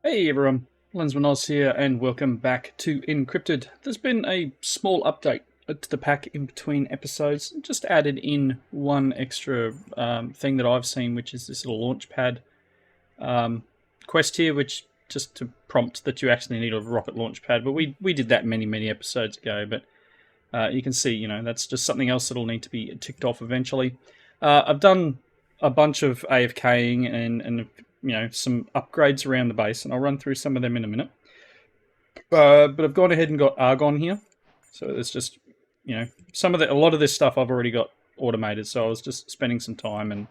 Hey everyone, Lensman Oz here, and welcome back to Encrypted. There's been a small update to the pack in between episodes. Just added in one extra thing that I've seen, which is this little launchpad quest here, which just to prompt that you actually need a rocket launch pad. But we did that many episodes ago. But you can see, that's just something else that'll need to be ticked off eventually. I've done a bunch of AFKing and some upgrades around the base, and I'll run through some of them in a minute. But I've gone ahead and got Argon here, so it's just a lot of this stuff I've already got automated. So I was just spending some time and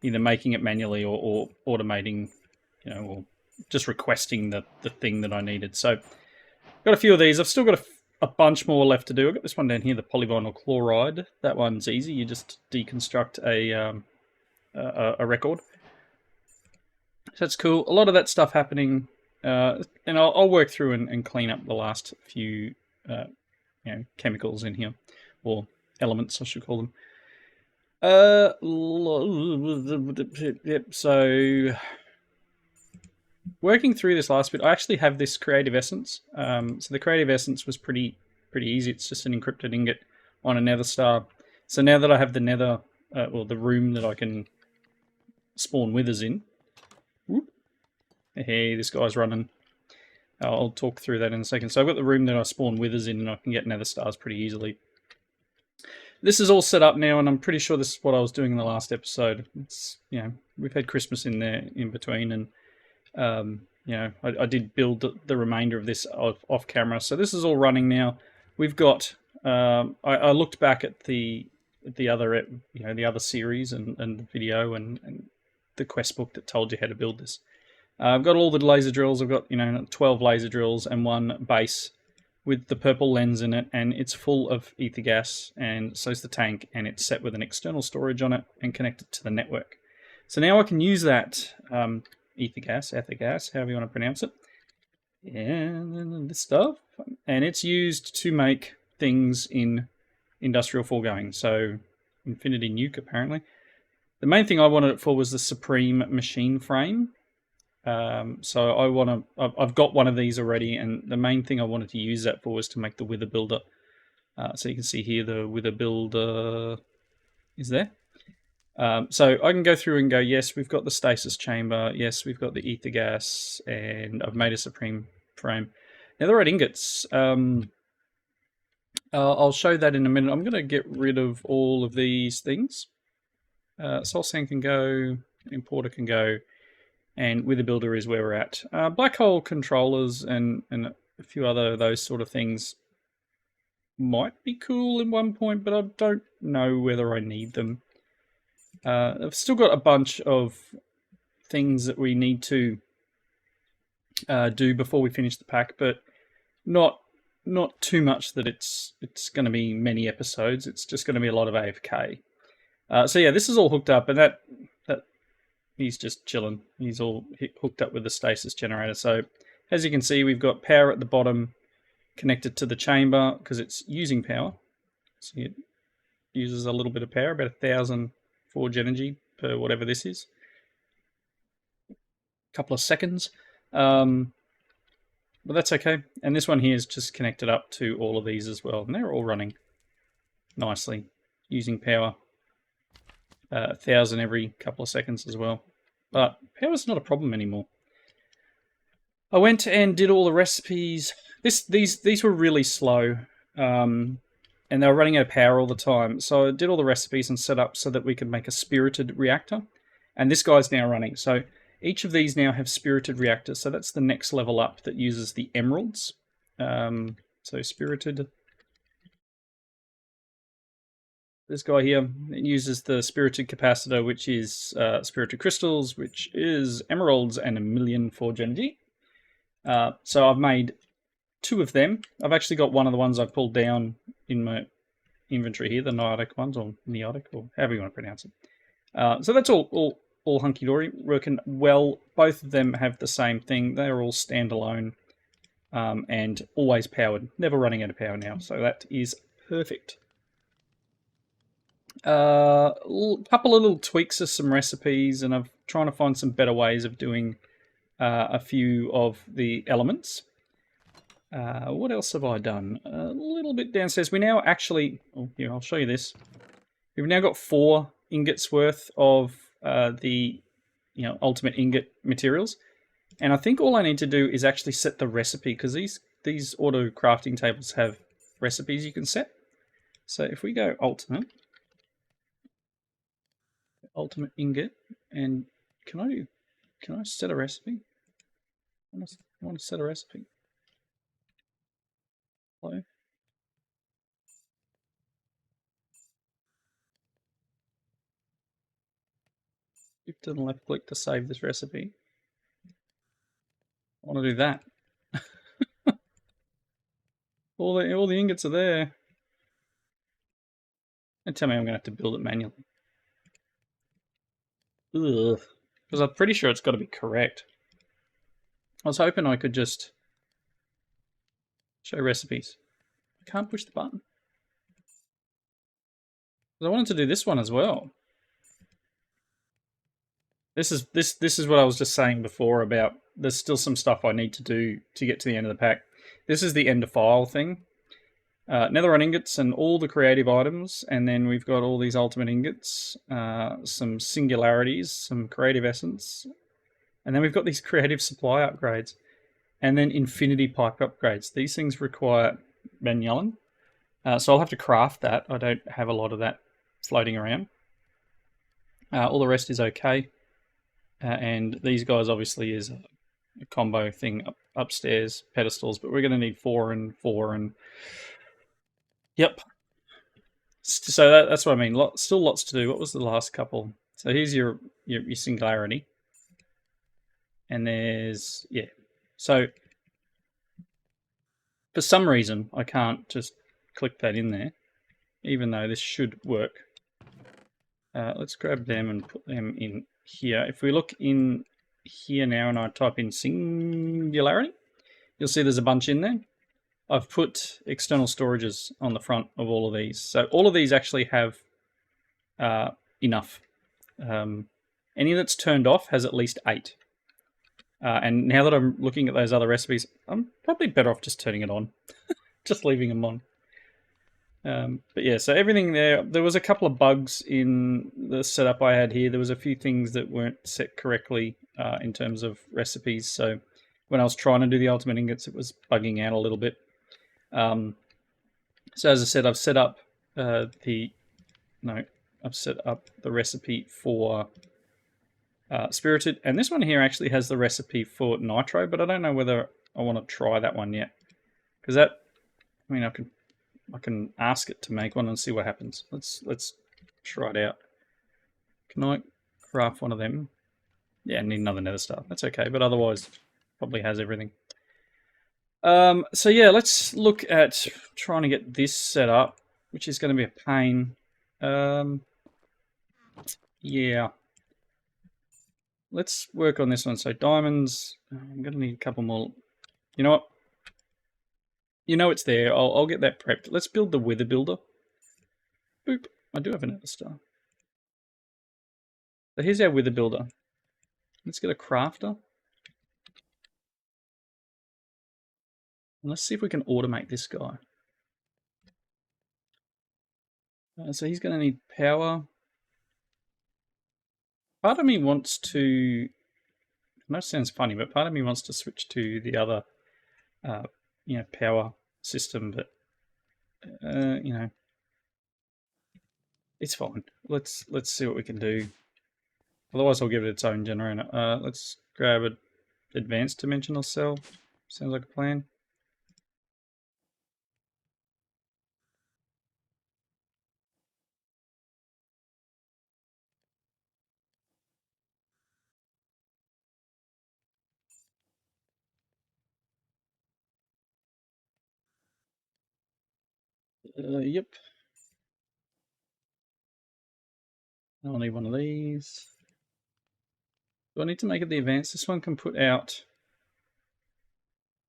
either making it manually or automating, or just requesting the thing that I needed. So got a few of these. I've still got a bunch more left to do. I've got this one down here, the polyvinyl chloride. That one's easy. You just deconstruct a record. So that's cool. A lot of that stuff happening, and I'll work through and clean up the last few, chemicals in here, or elements, I should call them. Yep. So working through this last bit, I actually have this creative essence. So the creative essence was pretty easy. It's just an encrypted ingot on a nether star. So now that I have the nether, or the room that I can spawn withers in. Whoop. Hey, this guy's running. I'll talk through that in a second. So I've got the room that I spawn withers in, and I can get nether stars pretty easily. This is all set up now, and I'm pretty sure this is what I was doing in the last episode. It's we've had Christmas in there in between, and I did build the remainder of this off camera. So this is all running now. We've got. I looked back at the other the other series and the video and the quest book that told you how to build this. I've got all the laser drills. I've got 12 laser drills and one base with the purple lens in it, and it's full of ether gas, and so's the tank, and it's set with an external storage on it and connected to the network. So now I can use that ether gas, however you want to pronounce it, and this stuff, and it's used to make things in industrial foregoing. So Infinity Nuke, apparently. The main thing I wanted it for was the Supreme Machine Frame. So I've got one of these already, and the main thing I wanted to use that for was to make the Wither Builder. So you can see here the Wither Builder is there. So I can go through and go, yes, we've got the stasis chamber, yes, we've got the ether gas, and I've made a Supreme Frame. Now the red ingots, I'll show that in a minute. I'm going to get rid of all of these things. Soul Sand can go, Importer can go, and Wither Builder is where we're at. Black hole controllers and a few other those sort of things might be cool in one point, but I don't know whether I need them. I've still got a bunch of things that we need to do before we finish the pack, but not too much that it's going to be many episodes. It's just going to be a lot of AFK. So yeah, this is all hooked up, and that he's just chilling. He's all hooked up with the stasis generator. So as you can see, we've got power at the bottom connected to the chamber because it's using power. So it uses a little bit of power, about 1,000 forge energy per whatever this is. A couple of seconds. But that's okay. And this one here is just connected up to all of these as well. And they're all running nicely using power. 1,000 every couple of seconds as well. But power's not a problem anymore. I went and did all the recipes. These were really slow. And they were running out of power all the time. So I did all the recipes and set up so that we could make a spirited reactor. And this guy's now running. So each of these now have spirited reactors. So that's the next level up that uses the emeralds. So spirited. This guy here uses the spirited capacitor, which is spirited crystals, which is emeralds and 1,000,000 forge energy. So I've made 2 of them. I've actually got one of the ones I pulled down in my inventory here, the Niotic ones, or Neotic, or however you want to pronounce it. So that's all hunky-dory, working well. Both of them have the same thing. They're all standalone and always powered. Never running out of power now, so that is perfect. Couple of little tweaks of some recipes, and I'm trying to find some better ways of doing a few of the elements. What else have I done? A little bit downstairs. We now actually... Oh, here, I'll show you this. We've now got 4 ingots worth of the ultimate ingot materials. And I think all I need to do is actually set the recipe, because these auto crafting tables have recipes you can set. So if we go ultimate ingot, and can I set a recipe? I want to set a recipe. Hello. Shift and left click to save this recipe. I want to do that. all the ingots are there. And tell me I'm going to have to build it manually. Ugh. Because I'm pretty sure it's got to be correct. I was hoping I could just show recipes. I can't push the button. I wanted to do this one as well. This is what I was just saying before about there's still some stuff I need to do to get to the end of the pack. This is the end of file thing. Netherite ingots and all the creative items, and then we've got all these ultimate ingots, some singularities, some creative essence, and then we've got these creative supply upgrades, and then infinity pipe upgrades. These things require manual, so I'll have to craft that. I don't have a lot of that floating around. All the rest is okay, and these guys obviously is a combo thing upstairs, pedestals, but we're going to need 4 and 4 and... Yep. So that's what I mean. Still lots to do. What was the last couple? So here's your singularity. And there's... Yeah. So for some reason, I can't just click that in there, even though this should work. Let's grab them and put them in here. If we look in here now and I type in singularity, you'll see there's a bunch in there. I've put external storages on the front of all of these. So all of these actually have enough. Any that's turned off has at least 8. And now that I'm looking at those other recipes, I'm probably better off just turning it on. Just leaving them on. But yeah, so everything there was a couple of bugs in the setup I had here. There was a few things that weren't set correctly in terms of recipes. So when I was trying to do the ultimate ingots, it was bugging out a little bit. So as I said, I've set up the recipe for Spirited, and this one here actually has the recipe for Nitro, but I don't know whether I want to try that one yet, because that, I mean, I can ask it to make one and see what happens. Let's try it out. Can I craft one of them? Yeah, I need another nether star. That's okay, but otherwise probably has everything. So yeah, let's look at trying to get this set up, which is going to be a pain. Yeah. Let's work on this one. So diamonds, I'm going to need a couple more. You know what? You know it's there. I'll get that prepped. Let's build the wither builder. Boop. I do have another star. So here's our wither builder. Let's get a crafter. And let's see if we can automate this guy. So he's going to need power. Part of me wants to... I know it sounds funny, but part of me wants to switch to the other, power system. But it's fine. Let's see what we can do. Otherwise, I'll give it its own generator. Let's grab an advanced dimensional cell. Sounds like a plan. Yep. I'll need one of these. Do I need to make it the advanced? This one can put out,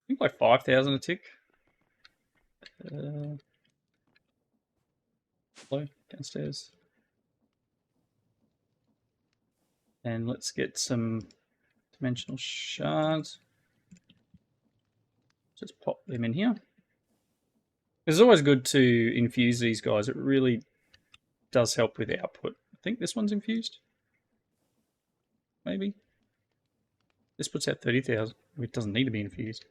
I think, like 5,000 a tick. Hello, downstairs. And let's get some Dimensional shards. Just pop them in here. It's always good to infuse these guys. It really does help with output. I think this one's infused. Maybe. This puts out 30,000. It doesn't need to be infused.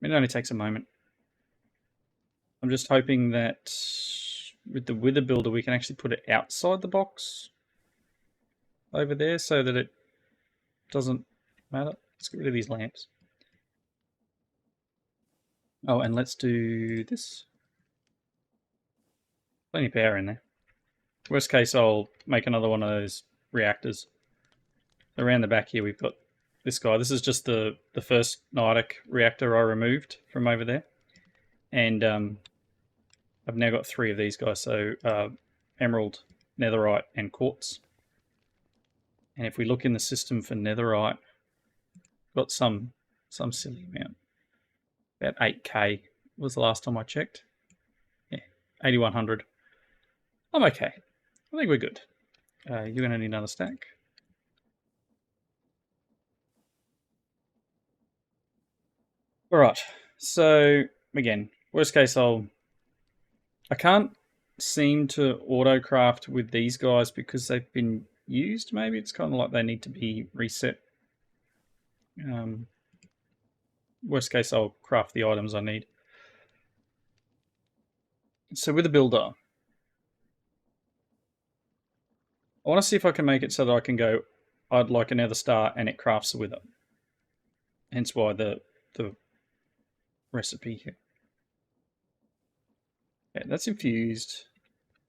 It only takes a moment. I'm just hoping that with the Wither Builder we can actually put it outside the box over there so that it doesn't matter. Let's get rid of these lamps. Oh, and let's do this. Plenty of power in there. Worst case, I'll make another one of those reactors. Around the back here we've got this guy. This is just the first Nidic reactor I removed from over there. And I've now got 3 of these guys. So Emerald, Netherite, and Quartz. And if we look in the system for Netherite, got some silly amount. About 8k was the last time I checked. Yeah, 8100. I'm okay. I think we're good. You're going to need another stack. All right. So again, worst case, I can't seem to auto craft with these guys because they've been used. Maybe it's kind of like they need to be reset. Worst case, I'll craft the items I need. So with the builder, I want to see if I can make it so that I can go, I'd like another star, and it crafts with it. Hence why the recipe here. Yeah, that's infused.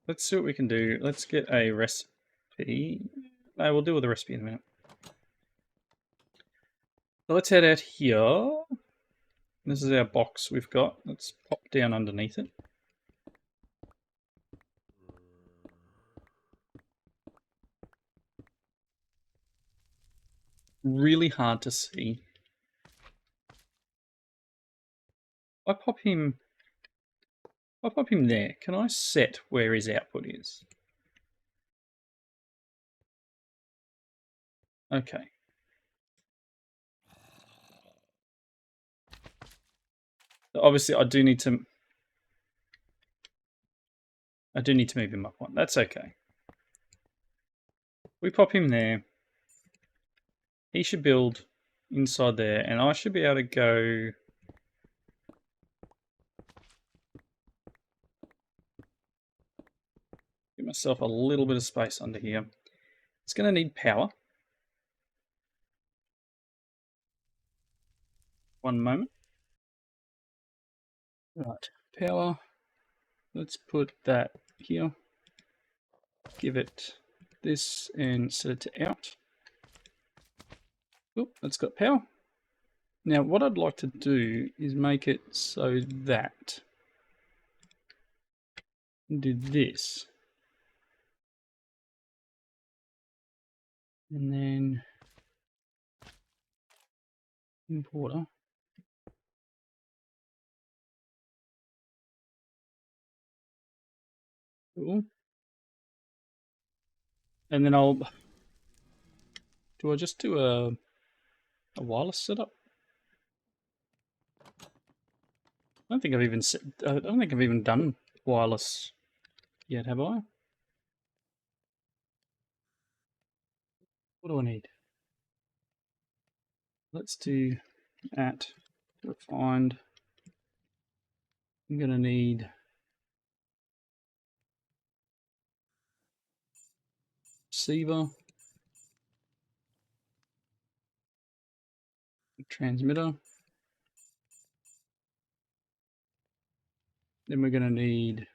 Let's see what we can do. Let's get a recipe. No, we'll deal with the recipe in a minute. So let's head out here. This is our box we've got. Let's pop down underneath it. Really hard to see. I pop him there. Can I set where his output is? Okay. Obviously, I do need to move him up one. That's okay. We pop him there. He should build inside there, and I should be able to go. Give myself a little bit of space under here. It's going to need power. One moment. Right, power. Let's put that here. Give it this and set it to out. Oop, that's got power. Now what I'd like to do is make it so that do this. And then importer. Cool. And then do I just do a wireless setup? I don't think I've even done wireless yet, have I? What do I need? Let's do at refined. I'm going to need receiver, transmitter. Then we're going to need,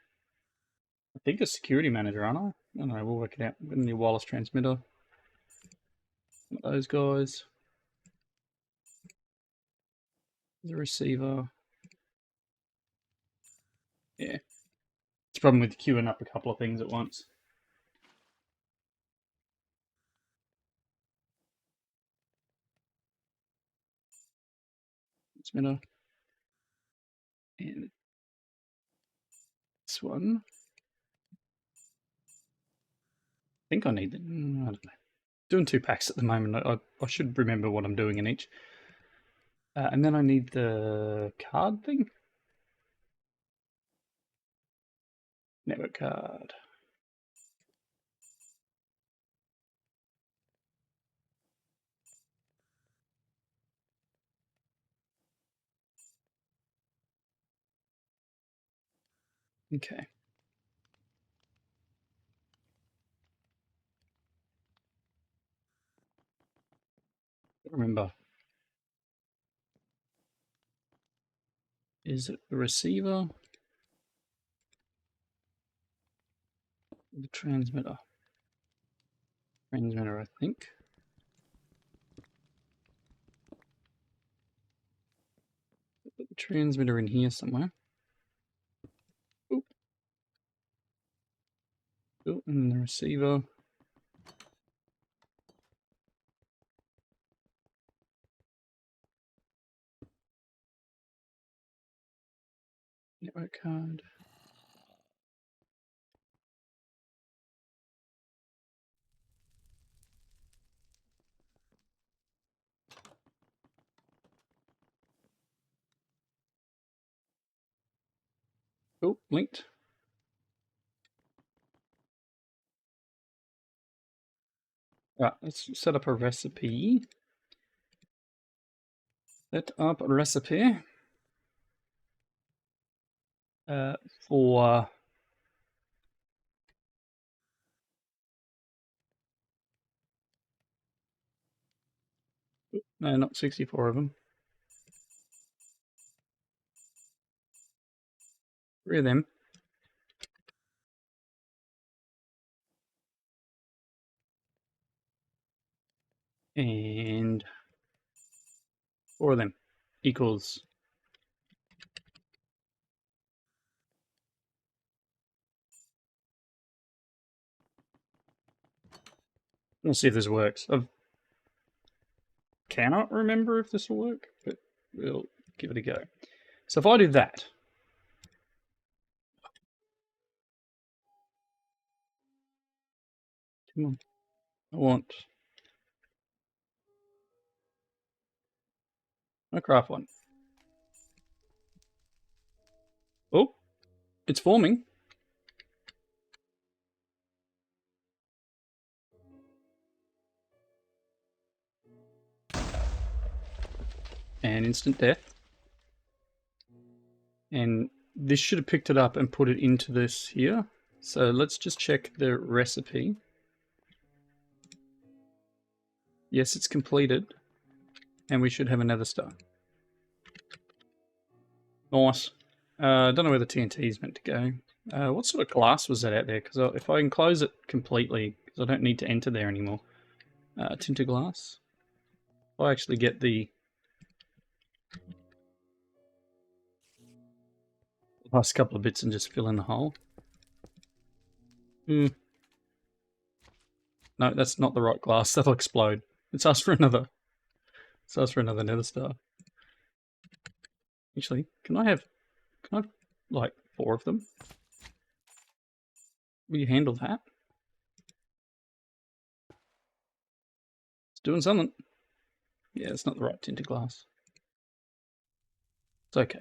I think, a security manager, aren't I? I don't know, we'll work it out. We're going to need a wireless transmitter. Those guys. The receiver. Yeah. It's a problem with queuing up a couple of things at once. Transmitter. And this one. I think I need that. I don't know. doing 2 packs at the moment. I should remember what I'm doing in each. And then I need the card thing. Network card. Okay. Remember, is it the receiver? The transmitter. Transmitter, I think. Put the transmitter in here somewhere. Oop. Oh, and the receiver. Network card. Oh, linked. Right, let's set up a recipe. Set up a recipe for no, not 64 of them. 3 of them. And 4 of them equals. We'll see if this works. I cannot remember if this will work, but we'll give it a go. So if I do that, come on, I want a craft one. Oh, it's forming. And instant death. And this should have picked it up and put it into this here. So let's just check the recipe. Yes, it's completed. And we should have another star. Nice. I don't know where the TNT is meant to go. What sort of glass was that out there? Because if I enclose it completely, because I don't need to enter there anymore. Tinted glass. If I actually get the last couple of bits and just fill in the hole. No, that's not the right glass. That'll explode. Let's ask for another. Let's ask for another nether star. Actually, can I have like 4 of them? Will you handle that? It's doing something. Yeah, it's not the right tinted glass. It's okay.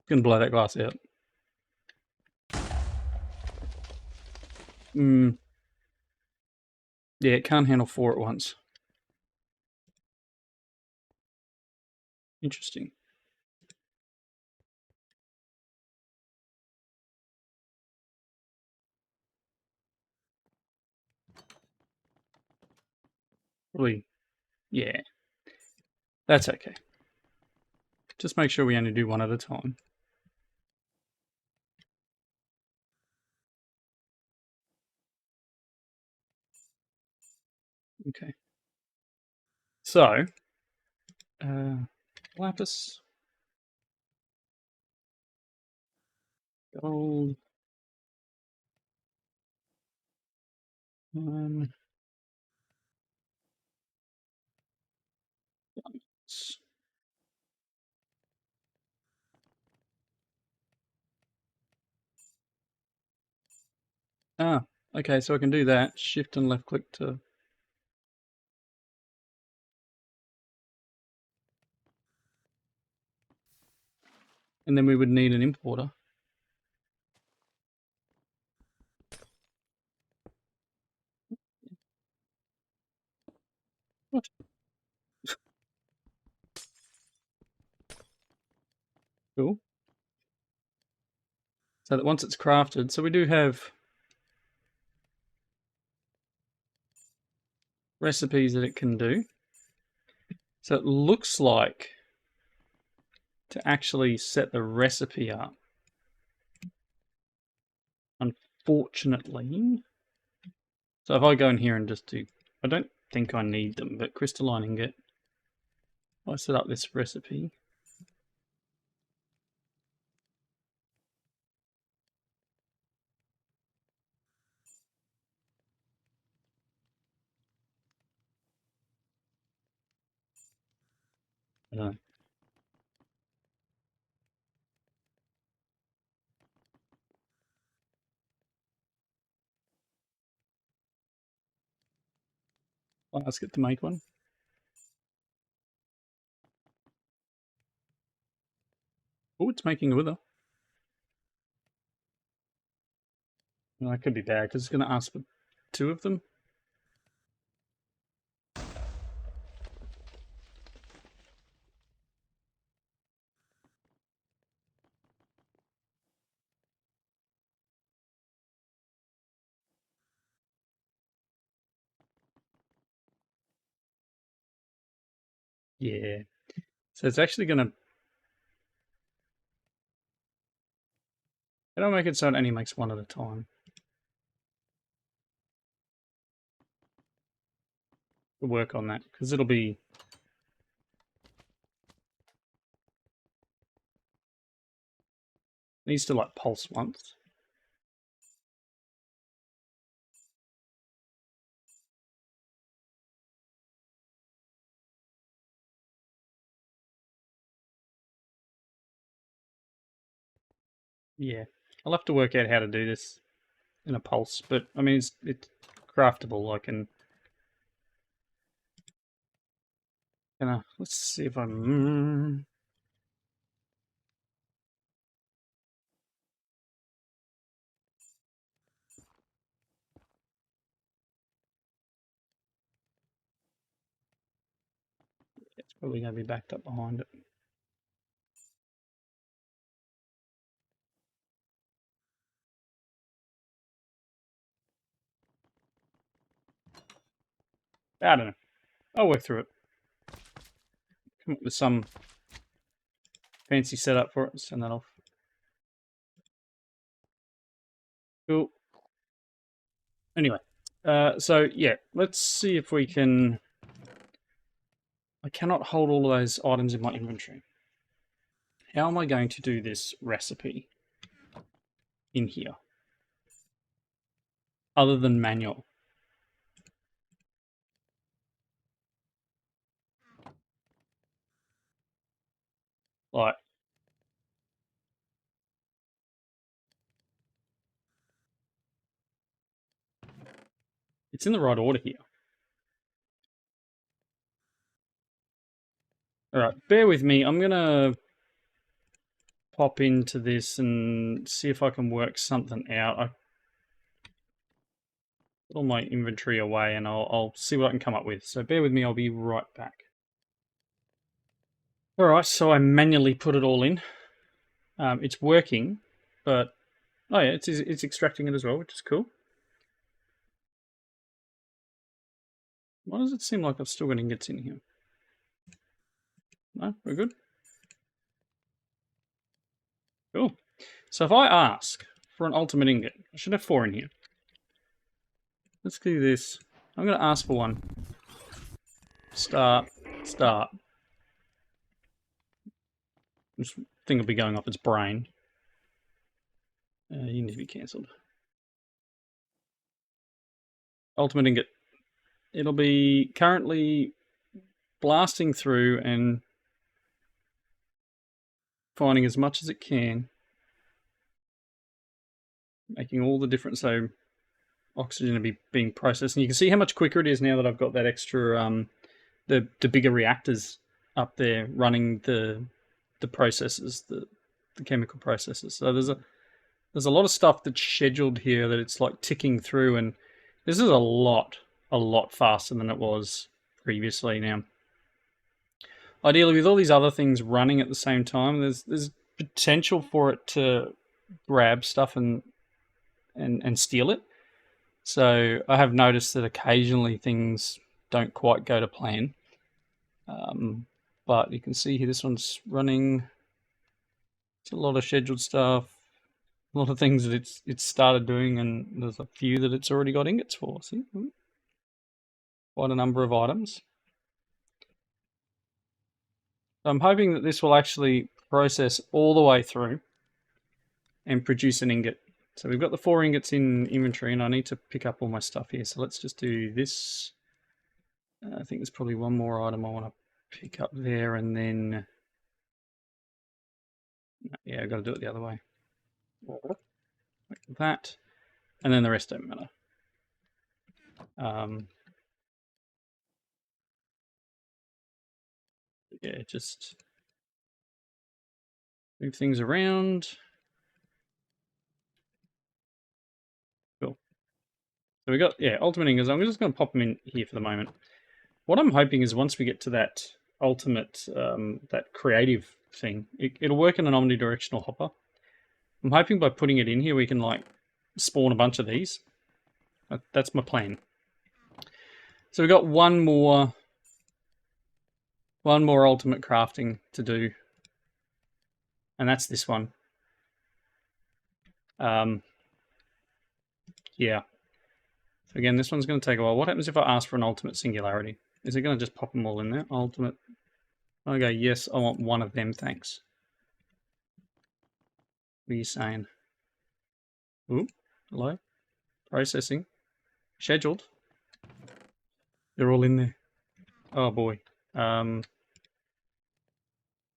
I'm gonna blow that glass out. Yeah, it can't handle 4 at once. Interesting. Probably, yeah. That's okay. Just make sure we only do one at a time. Okay. So, lapis, gold, diamonds. Ah, okay, so I can do that. Shift and left click to And then we would need an importer. What? Cool. So that once it's crafted, so we do have recipes that it can do. So it looks like to actually set the recipe up, unfortunately. So if I go in here and just do, I don't think I need them, but crystalline ingot, I set up this recipe. I don't know. I'll ask it to make one. Oh, it's making a wither. Well, that could be bad because it's going to ask for 2 of them. Yeah. So it's actually going to... It'll make it so it only makes 1 at a time. We'll work on that because it'll be... It needs to like pulse once. Yeah. I'll have to work out how to do this in a pulse, but I mean, it's craftable. I can... let's see if I'm... It's probably going to be backed up behind it. I don't know. I'll work through it. Come up with some fancy setup for it. Send that off. Cool. Anyway, so yeah, let's see if we can... I cannot hold all of those items in my inventory. How am I going to do this recipe in here? Other than manual. Like, it's in the right order here. Alright, bear with me. I'm going to pop into this and see if I can work something out. I put all my inventory away and I'll see what I can come up with. So bear with me, I'll be right back. Alright, so I manually put it all in. It's working, but... Oh yeah, it's extracting it as well, which is cool. Why does it seem like I've still got ingots in here? No, we're good. Cool. So if I ask for an ultimate ingot, I should have 4 in here. Let's do this. I'm going to ask for 1. Start. This thing will be going off its brain. You need to be cancelled. Ultimate ingot. It'll be currently blasting through and finding as much as it can. Making all the different... So oxygen will be being processed. And you can see how much quicker it is now that I've got that extra... the bigger reactors up there running the processes. the chemical processes. So there's a lot of stuff that's scheduled here that it's like ticking through, and this is a lot faster than it was previously now. Ideally, with all these other things running at the same time, there's potential for it to grab stuff and steal it. So I have noticed that occasionally things don't quite go to plan. But you can see here, this one's running. It's a lot of scheduled stuff, a lot of things that it's started doing, and there's a few that it's already got ingots for. See, quite a number of items. So I'm hoping that this will actually process all the way through and produce an ingot. So we've got the 4 ingots in inventory, and I need to pick up all my stuff here. So let's just do this. I think there's probably one more item I want to pick up there, and then yeah, I've got to do it the other way. Like that, and then the rest don't matter. Yeah, just move things around. Cool. So we got, yeah, ultimate ingots. I'm just going to pop them in here for the moment. What I'm hoping is once we get to that ultimate, that creative thing, it'll work in an omnidirectional hopper. I'm hoping by putting it in here, we can like spawn a bunch of these. That's my plan. So we've got one more ultimate crafting to do, and that's this one. Yeah. So again, this one's going to take a while. What happens if I ask for an ultimate singularity? Is it going to just pop them all in there? Ultimate. Okay, yes, I want one of them, thanks. What are you saying? Ooh, hello? Processing. Scheduled. They're all in there. Oh boy.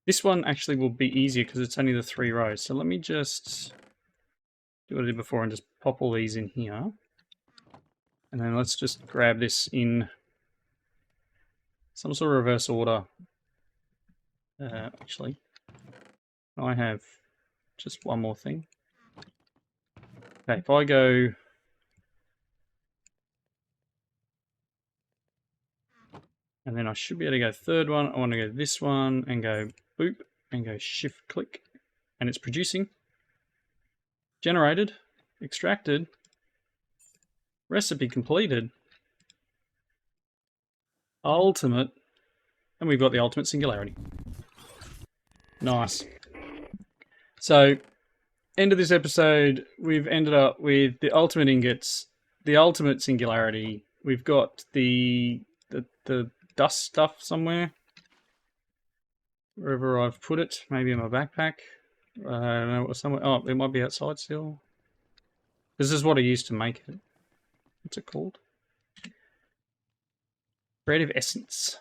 This one actually will be easier because it's only the 3 rows. So let me just do what I did before and just pop all these in here. And then let's just grab this in some sort of reverse order. Actually, I have just one more thing. Okay, if I go... And then I should be able to go third one. I want to go this one and go boop and go shift click. And it's producing. Generated. Extracted. Recipe completed. Ultimate. And we've got the ultimate singularity. Nice. So, end of this episode, we've ended up with the ultimate ingots, the ultimate singularity. We've got the dust stuff somewhere. Wherever I've put it. Maybe in my backpack. I don't know, somewhere. Oh, it might be outside still. This is what I used to make it. What's it called? Creative Essence.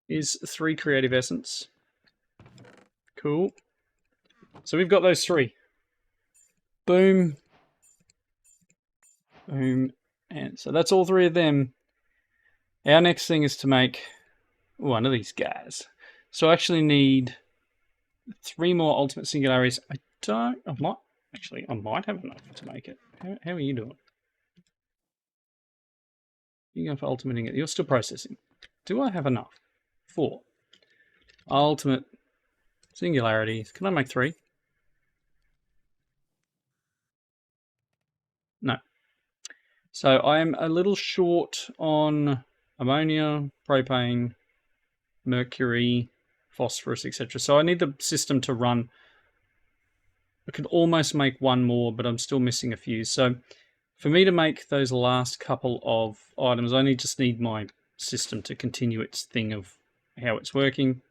Is 3 Creative Essence. Cool. So we've got those 3. Boom. Boom. And so that's all 3 of them. Our next thing is to make one of these guys. So I actually need 3 more ultimate singularities. I might have enough to make it. How are you doing? You're going for ultimate ingot. You're still processing. Do I have enough? 4. Ultimate singularities. Can I make 3? No. So I'm a little short on ammonia, propane, mercury, phosphorus, etc. So I need the system to run. I could almost make 1 more, but I'm still missing a few. So for me to make those last couple of items, I just need my system to continue its thing of how it's working.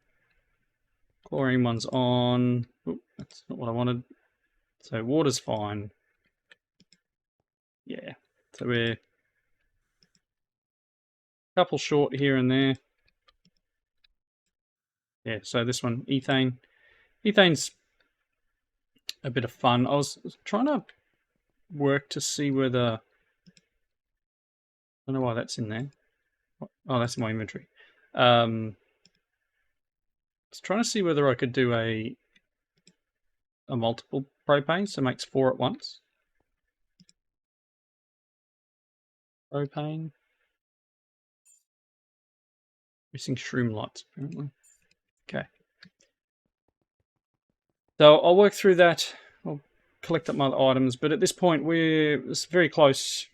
Chlorine one's on. Oop, that's not what I wanted. So water's fine. Yeah. So we're a couple short here and there. Yeah, so this one, ethane. Ethane's a bit of fun. I was trying to work to see whether... I don't know why that's in there. Oh, that's in my inventory. was trying to see whether I could do a multiple propane, so it makes 4 at once. Propane. Missing shroom lights, apparently. Okay. So I'll work through that. I'll collect up my other items, but at this point it's very close.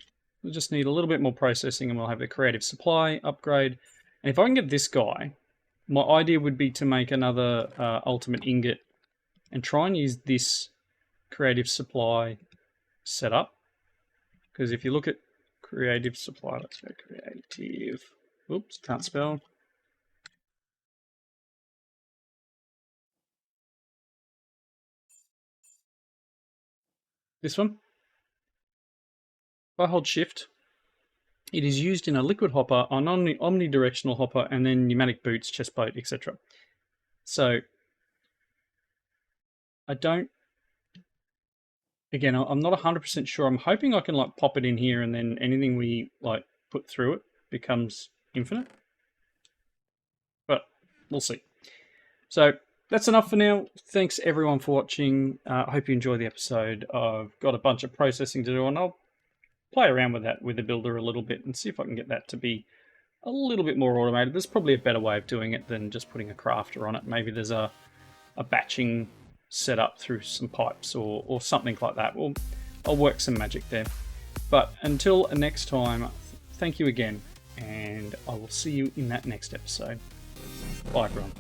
We just need a little bit more processing and we'll have the creative supply upgrade. And if I can get this guy, my idea would be to make another ultimate ingot and try and use this creative supply setup. Because if you look at creative supply, let's go creative. Oops, can't spell. This one. If I hold shift, it is used in a liquid hopper, an omnidirectional hopper, and then pneumatic boots, chest plate, etc. So I don't. Again, I'm not 100% sure. I'm hoping I can like pop it in here, and then anything we like put through it becomes infinite. But we'll see. So that's enough for now. Thanks everyone for watching. I hope you enjoy the episode. I've got a bunch of processing to do, and I'll play around with that with the builder a little bit and see if I can get that to be a little bit more automated. There's probably a better way of doing it than just putting a crafter on it. Maybe there's a batching set up through some pipes or something like that. Well, I'll work some magic there. But until next time, thank you again, and I will see you in that next episode. Bye, everyone.